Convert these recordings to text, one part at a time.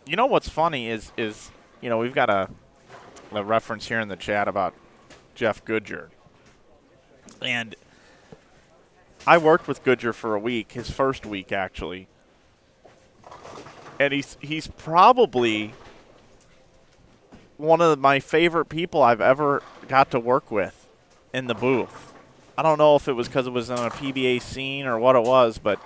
You know what's funny is we've got a reference here in the chat about Jef Goodger, and I worked with Goodger for a week, his first week actually, and he's probably one of my favorite people I've ever got to work with in the booth. I don't know if it was because it was on a PBA scene or what it was, but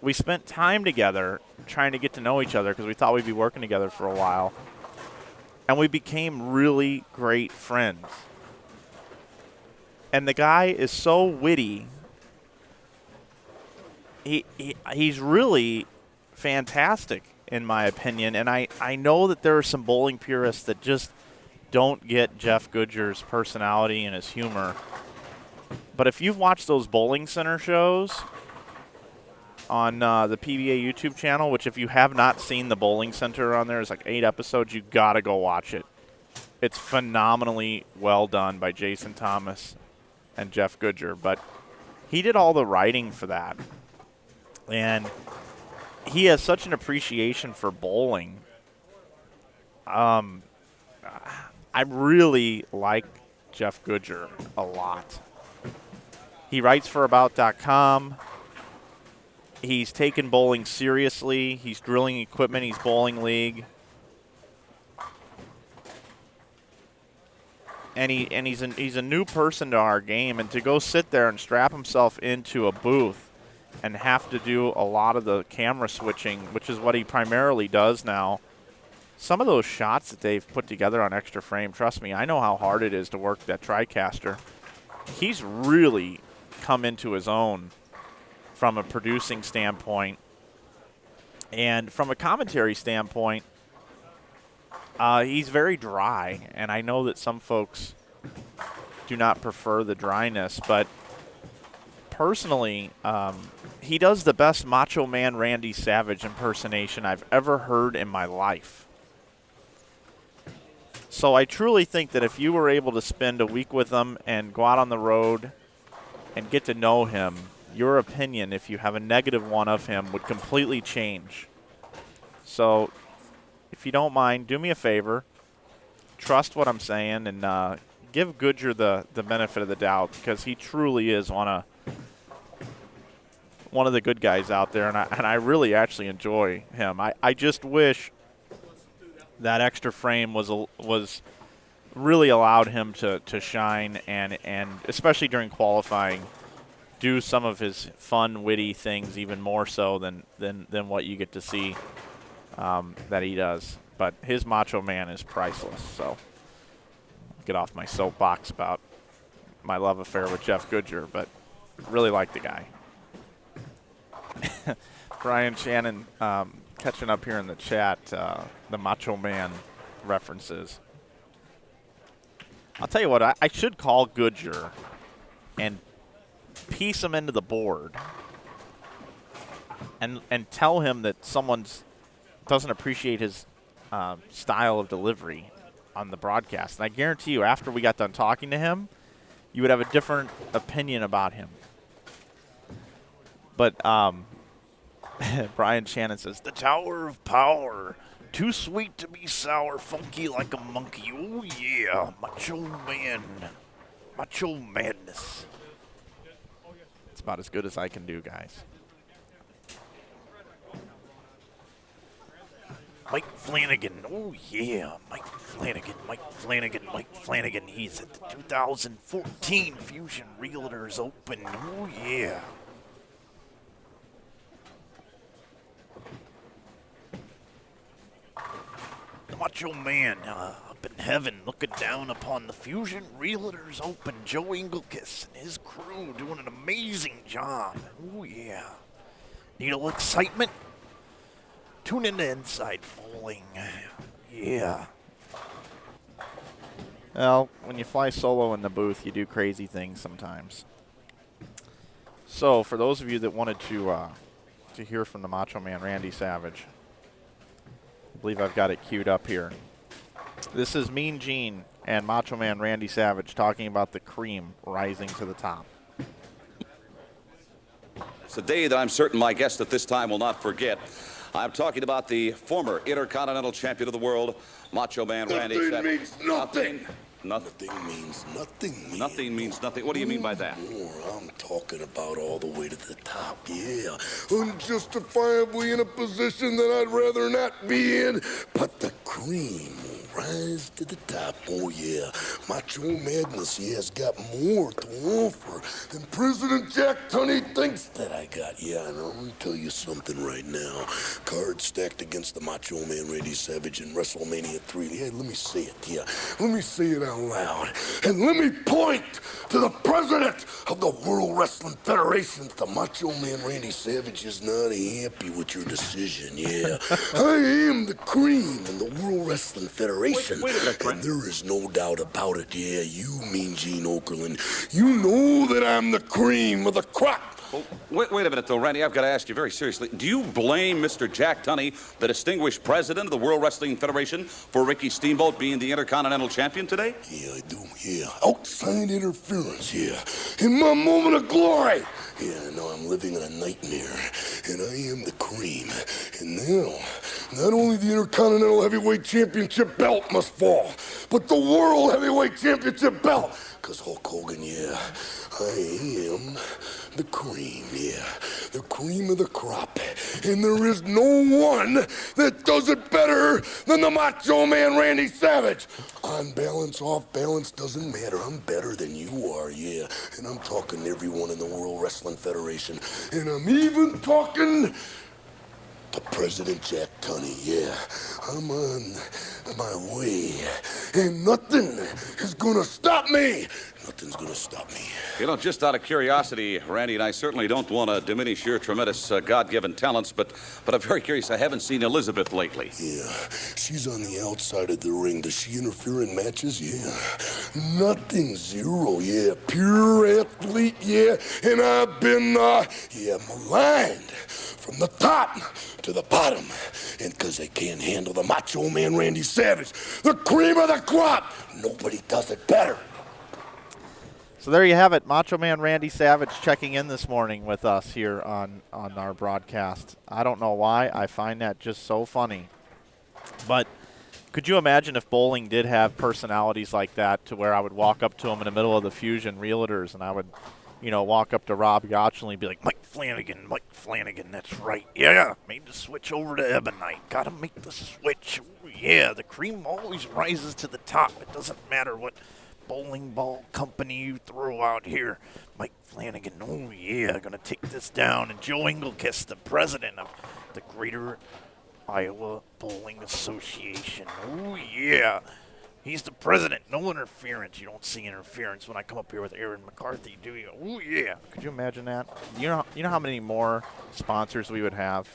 we spent time together trying to get to know each other because we thought we'd be working together for a while. And we became really great friends. And the guy is so witty. He's really fantastic, in my opinion. And I know that there are some bowling purists that just don't get Jef Goodger's personality and his humor. But if you've watched those Bowling Center shows on the PBA YouTube channel, which if you have not seen the Bowling Center on there, it's like 8 episodes, you got to go watch it. It's phenomenally well done by Jason Thomas and Jef Goodger. But he did all the writing for that. And he has such an appreciation for bowling. I really like Jef Goodger a lot. He writes for About.com. He's taken bowling seriously. He's drilling equipment. He's bowling league. And he's a new person to our game. And to go sit there and strap himself into a booth and have to do a lot of the camera switching, which is what he primarily does now. Some of those shots that they've put together on Extra Frame, trust me, I know how hard it is to work that TriCaster. He's really come into his own from a producing standpoint. And from a commentary standpoint, he's very dry. And I know that some folks do not prefer the dryness, but personally, he does the best Macho Man Randy Savage impersonation I've ever heard in my life. So I truly think that if you were able to spend a week with him and go out on the road and get to know him, your opinion, if you have a negative one of him, would completely change. So if you don't mind, do me a favor. Trust what I'm saying and give Goodger the benefit of the doubt, because he truly is one of the good guys out there, and I really actually enjoy him. I just wish that Extra Frame was really allowed him to shine and especially during qualifying, do some of his fun, witty things even more so than what you get to see that he does. But his Macho Man is priceless. So get off my soapbox about my love affair with Jef Goodger, but really like the guy. Brian Shannon catching up here in the chat, the Macho Man references. I'll tell you what, I should call Goodger and piece him into the board and tell him that someone doesn't appreciate his style of delivery on the broadcast. And I guarantee you, after we got done talking to him, you would have a different opinion about him. But Brian Shannon says, the Tower of Power. Too sweet to be sour, funky like a monkey. Oh, yeah. Macho Man. Macho Madness. It's about as good as I can do, guys. Mike Flanagan. Oh, yeah. Mike Flanagan. Mike Flanagan. Mike Flanagan. He's at the 2014 Fusion Realtors Open. Oh, yeah. Macho Man up in heaven looking down upon the Fusion Realtors Open. Joe Engelkiss and his crew doing an amazing job. Oh, yeah. Need a little excitement? Tune into Inside Bowling. Yeah. Well, when you fly solo in the booth, you do crazy things sometimes. So, for those of you that wanted to hear from the Macho Man, Randy Savage, I believe I've got it queued up here. This is Mean Gene and Macho Man Randy Savage talking about the cream rising to the top. It's a day that I'm certain my guest at this time will not forget. I'm talking about the former Intercontinental Champion of the world, Macho Man Randy Nothing Savage. means nothing. Nothing. Nothing means nothing. Nothing means nothing. What do you mean by that? I'm talking about all the way to the top, yeah. Unjustifiably in a position that I'd rather not be in, but the cream will rise to the top, oh yeah. Macho Madness, yeah, has got more to offer than President Jack Tunney thinks that I got. Yeah, and I'm gonna tell you something right now. Cards stacked against the Macho Man Randy Savage in WrestleMania 3. Yeah, let me say it, yeah. Let me say it out loud. And let me point to the president of the World Wrestling Federation. The Macho Man Randy Savage is not happy with your decision, yeah. I am the cream in the World Wrestling Federation. Wait a minute, Brent. And there is no doubt about it, yeah. You mean Gene Okerlund. You know that I'm the cream of the crop. Wait a minute, though, Randy. I've got to ask you very seriously. Do you blame Mr. Jack Tunney, the distinguished president of the World Wrestling Federation, for Ricky Steamboat being the Intercontinental Champion today? Yeah, I do, yeah. Outside interference, yeah. In my moment of glory. Yeah, no, I'm living in a nightmare. And I am the cream. And now, not only the Intercontinental Heavyweight Championship belt must fall, but the World Heavyweight Championship belt. Because Hulk Hogan, yeah, I am the cream, yeah. The cream of the crop. And there is no one that does it better than the Macho Man Randy Savage. On balance, off balance, doesn't matter. I'm better than you are, yeah. And I'm talking to everyone in the World Wrestling Federation. And I'm even talking to President Jack Tunney, yeah. I'm on my way. And nothing is gonna stop me. Nothing's gonna stop me. You know, just out of curiosity, Randy, and I certainly don't want to diminish your tremendous God-given talents, but I'm very curious. I haven't seen Elizabeth lately. Yeah, she's on the outside of the ring. Does she interfere in matches? Yeah. Nothing, zero, yeah. Pure athlete, yeah. And I've been, maligned from the top to the bottom. And because they can't handle the Macho Man Randy Savage, the cream of the crop. Nobody does it better. So there you have it. Macho Man Randy Savage checking in this morning with us here on our broadcast. I don't know why. I find that just so funny. But could you imagine if bowling did have personalities like that, to where I would walk up to him in the middle of the Fusion Realtors and I would, walk up to Rob Gottschall and be like, Mike Flanagan, that's right. Yeah, made the switch over to Ebonite. Got to make the switch. Ooh, yeah, the cream always rises to the top. It doesn't matter what bowling ball company you throw out here. Mike Flanagan, oh yeah, gonna take this down. And Joe Engelkist, the president of the Greater Iowa Bowling Association. Oh yeah, he's the president. No interference. You don't see interference when I come up here with Aaron McCarthy, do you? Oh yeah. Could you imagine that? You know how many more sponsors we would have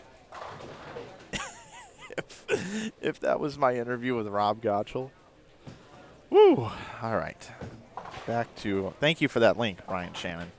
if that was my interview with Rob Gottschall? Woo! All right. Back to, thank you for that link, Brian Shannon.